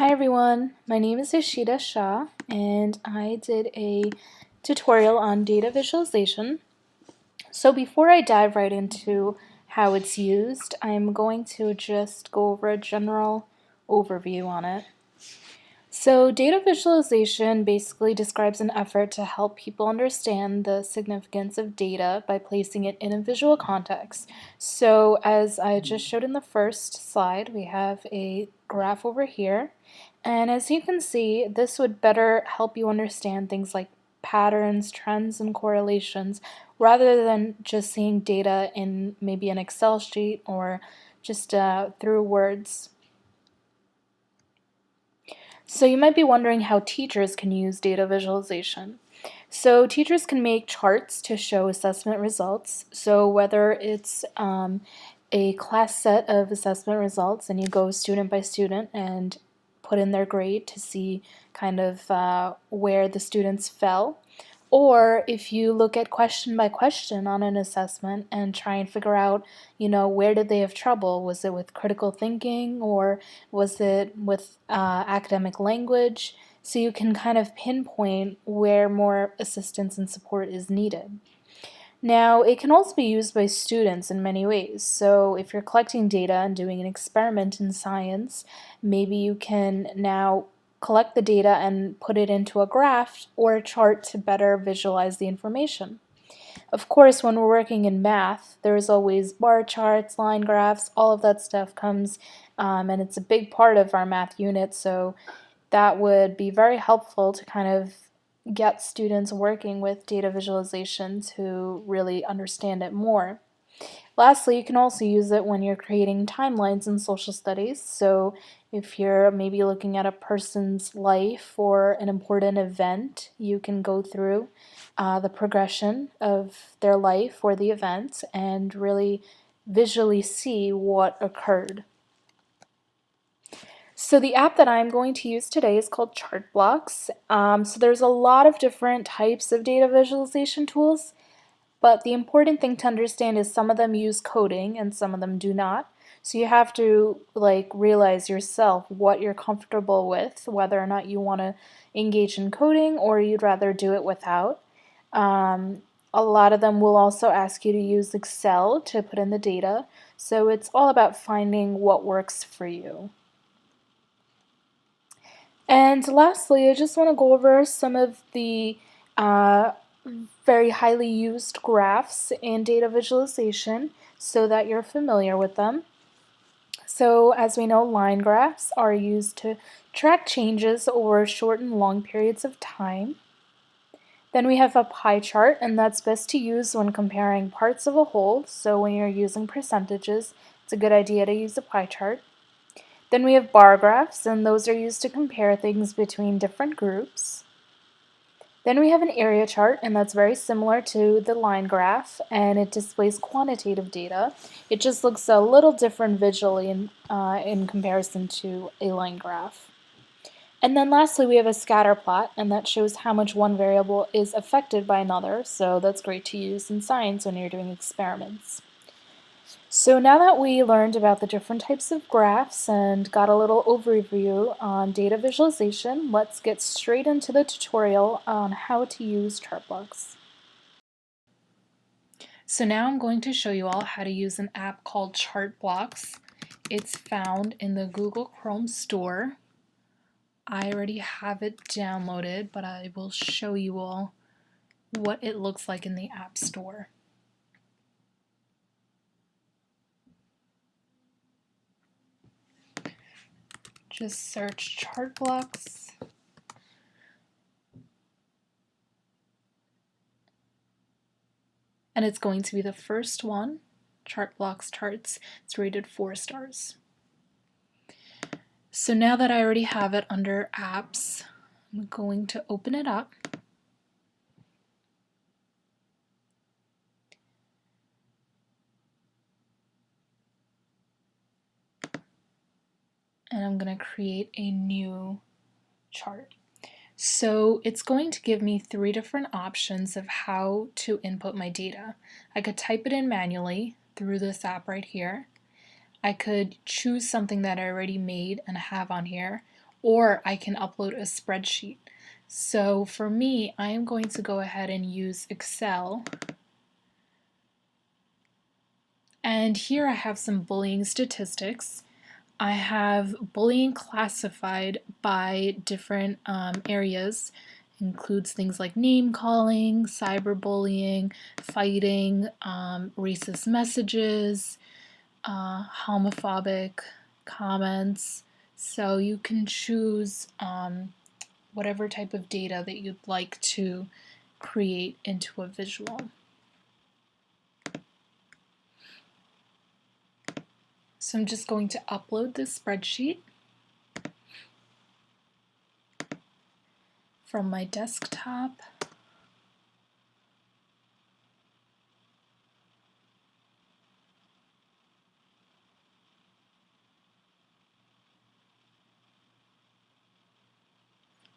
Hi everyone, my name is Ishita Shah and I did a tutorial on data visualization. So before I dive right into how it's used, I'm going to just go over a general overview on it. So data visualization basically describes an effort to help people understand the significance of data by placing it in a visual context. So as I just showed in the first slide, we have a graph over here. And as you can see, this would better help you understand things like patterns, trends, and correlations rather than just seeing data in maybe an Excel sheet or just through words. So you might be wondering how teachers can use data visualization. So teachers can make charts to show assessment results. So whether it's a class set of assessment results and you go student by student and put in their grade to see kind of where the students fell, or if you look at question by question on an assessment and try and figure out, where did they have trouble? Was it with critical thinking or was it with academic language? So you can kind of pinpoint where more assistance and support is needed. Now, it can also be used by students in many ways. So if you're collecting data and doing an experiment in science, maybe you can now collect the data and put it into a graph or a chart to better visualize the information. Of course, when we're working in math, there's always bar charts, line graphs, all of that stuff comes, and it's a big part of our math unit, so that would be very helpful to kind of get students working with data visualization to really understand it more. Lastly, you can also use it when you're creating timelines in social studies. So if you're maybe looking at a person's life or an important event, you can go through the progression of their life or the event and really visually see what occurred. So the app that I'm going to use today is called Chartblocks. So there's a lot of different types of data visualization tools. But the important thing to understand is some of them use coding and some of them do not. So you have to realize yourself what you're comfortable with, whether or not you want to engage in coding or you'd rather do it without. A lot of them will also ask you to use Excel to put in the data. So it's all about finding what works for you. And lastly, I just want to go over some of the uh, very highly used graphs in data visualization so that you're familiar with them. So as we know, line graphs are used to track changes over short and long periods of time. Then we have a pie chart, and that's best to use when comparing parts of a whole. So when you're using percentages, it's a good idea to use a pie chart. Then we have bar graphs, and those are used to compare things between different groups. Then we have an area chart, and that's very similar to the line graph, and it displays quantitative data. It just looks a little different visually in comparison to a line graph. And then lastly, we have a scatter plot, and that shows how much one variable is affected by another, so that's great to use in science when you're doing experiments. So now that we learned about the different types of graphs and got a little overview on data visualization, let's get straight into the tutorial on how to use Chartblocks. So now I'm going to show you all how to use an app called Chartblocks. It's found in the Google Chrome store. I already have it downloaded, but I will show you all what it looks like in the App Store. Just search Chartblocks. And it's going to be the first one, Chartblocks Charts. It's rated 4 stars. So now that I already have it under apps, I'm going to open it up. And I'm going to create a new chart. So it's going to give me 3 different options of how to input my data. I could type it in manually through this app right here. I could choose something that I already made and have on here, or I can upload a spreadsheet. So for me, I am going to go ahead and use Excel. And here I have some bullying statistics. I have bullying classified by different areas. Includes things like name calling, cyberbullying, fighting, racist messages, homophobic comments. So you can choose whatever type of data that you'd like to create into a visual. So I'm just going to upload this spreadsheet from my desktop.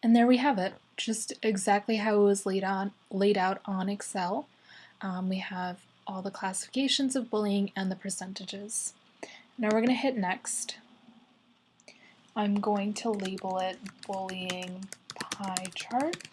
And there we have it, just exactly how it was laid out on Excel. We have all the classifications of bullying and the percentages. Now we're going to hit next. I'm going to label it bullying pie chart.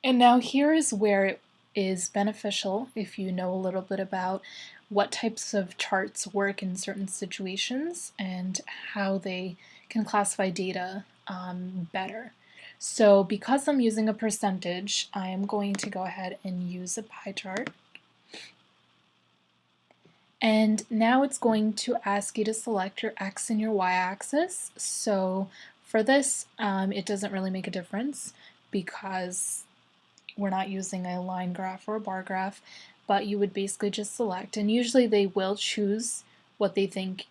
And now here is where it is beneficial if you know a little bit about what types of charts work in certain situations and how they can classify data better. So because I'm using a percentage, I am going to go ahead and use a pie chart. And now it's going to ask you to select your X and your Y axis. So for this, it doesn't really make a difference because we're not using a line graph or a bar graph, but you would basically just select, and usually they will choose what they think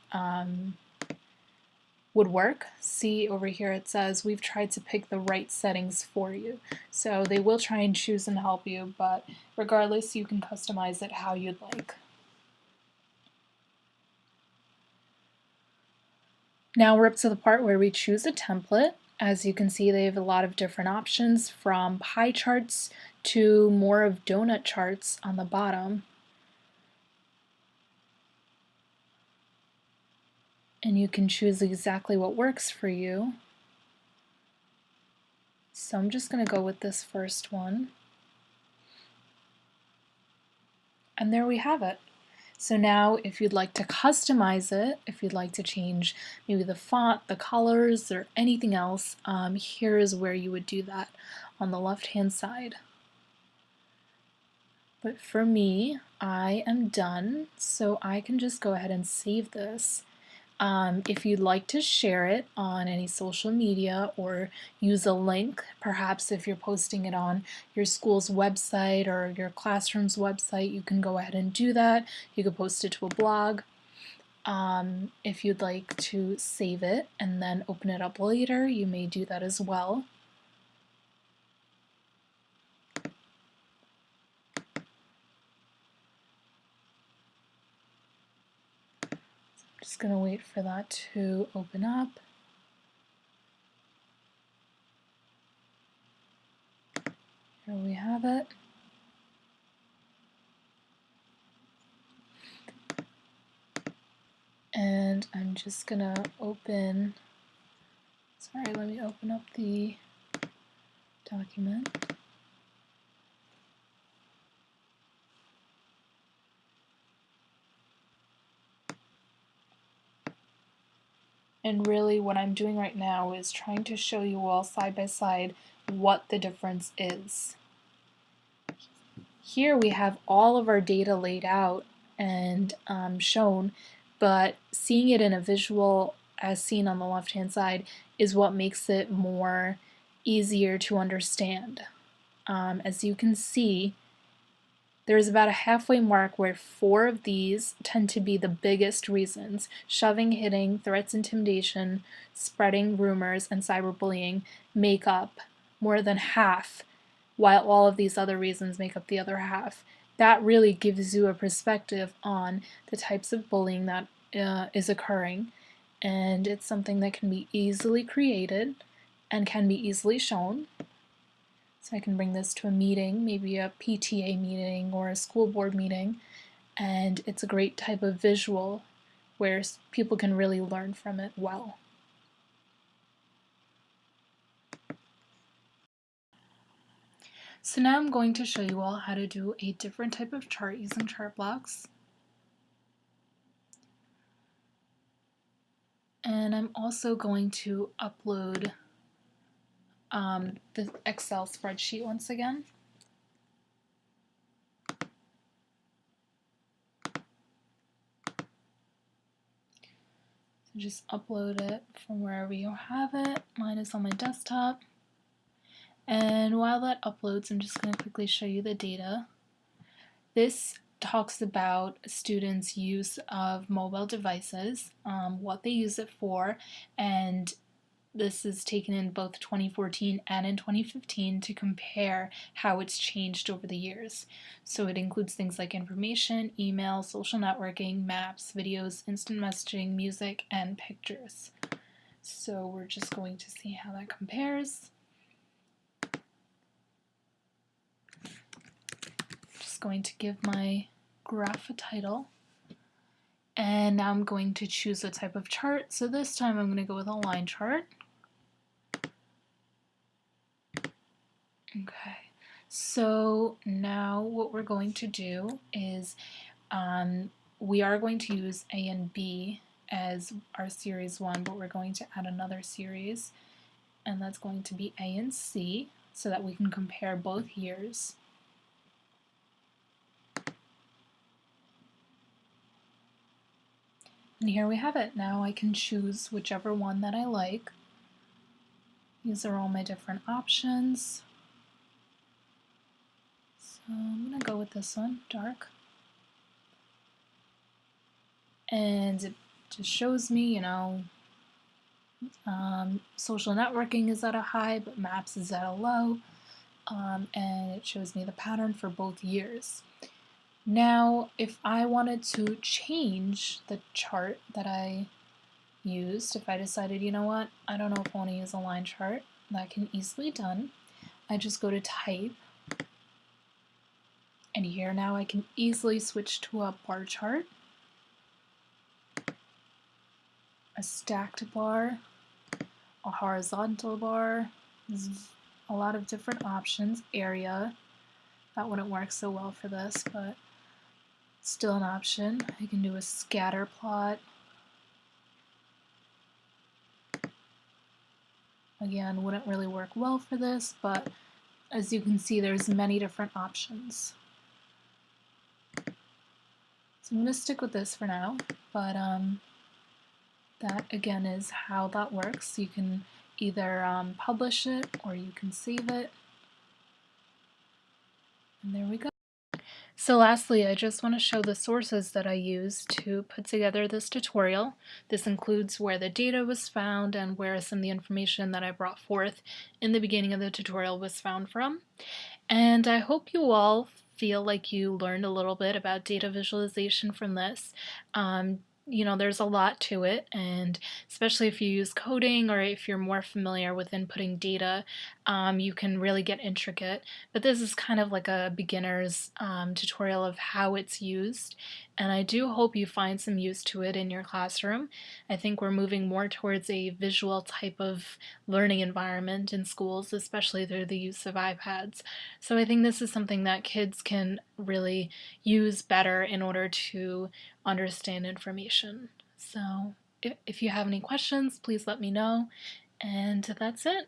would work. See over here it says we've tried to pick the right settings for you. So they will try and choose and help you, but regardless you can customize it how you'd like. Now we're up to the part where we choose a template. As you can see, they have a lot of different options from pie charts to more of donut charts on the bottom. And you can choose exactly what works for you. So I'm just going to go with this first one. And there we have it. So now if you'd like to customize it, if you'd like to change maybe the font, the colors, or anything else, here is where you would do that on the left-hand side. But for me, I am done, so I can just go ahead and save this. If you'd like to share it on any social media or use a link, perhaps if you're posting it on your school's website or your classroom's website, you can go ahead and do that. You could post it to a blog. If you'd like to save it and then open it up later, you may do that as well. Just going to wait for that to open up. Here we have it. And I'm just going to open, sorry, let me open up the document. And really what I'm doing right now is trying to show you all side by side what the difference is. Here we have all of our data laid out and shown, but seeing it in a visual as seen on the left hand side is what makes it more easier to understand. As you can see, there's about a halfway mark where 4 of these tend to be the biggest reasons. Shoving, hitting, threats, intimidation, spreading rumors, and cyberbullying make up more than half, while all of these other reasons make up the other half. That really gives you a perspective on the types of bullying that is occurring, and it's something that can be easily created and can be easily shown. So I can bring this to a meeting, maybe a PTA meeting or a school board meeting, and it's a great type of visual where people can really learn from it well. So now I'm going to show you all how to do a different type of chart using chart blocks. And I'm also going to upload the Excel spreadsheet once again. So just upload it from wherever you have it. Mine is on my desktop. And while that uploads, I'm just going to quickly show you the data. This talks about students' use of mobile devices, what they use it for, and this is taken in both 2014 and in 2015 to compare how it's changed over the years. So it includes things like information, email, social networking, maps, videos, instant messaging, music, and pictures. So we're just going to see how that compares. Just going to give my graph a title. And now I'm going to choose a type of chart. So this time I'm going to go with a line chart. Okay, so now what we're going to do is we are going to use A and B as our series 1, but we're going to add another series, and that's going to be A and C, so that we can compare both years. And here we have it. Now I can choose whichever one that I like. These are all my different options. So I'm going to go with this one, dark. And it just shows me, you know, social networking is at a high, but maps is at a low. And it shows me the pattern for both years. Now, if I wanted to change the chart that I used, if I decided, you know what, I don't know if I want to use a line chart, that can easily be done. I just go to type, and here now I can easily switch to a bar chart, a stacked bar, a horizontal bar. There's a lot of different options. Area, that wouldn't work so well for this, but still an option. I can do a scatter plot. Again, wouldn't really work well for this, but as you can see, there's many different options. So I'm going to stick with this for now, but that again is how that works. You can either publish it or you can save it. And there we go. So lastly, I just want to show the sources that I used to put together this tutorial. This includes where the data was found and where some of the information that I brought forth in the beginning of the tutorial was found from. And I hope you all feel like you learned a little bit about data visualization from this. You know, there's a lot to it, and especially if you use coding or if you're more familiar with inputting data, you can really get intricate. But this is kind of like a beginner's tutorial of how it's used, and I do hope you find some use to it in your classroom. I think we're moving more towards a visual type of learning environment in schools, especially through the use of iPads. So I think this is something that kids can really use better in order to understand information. So if you have any questions, please let me know. And that's it.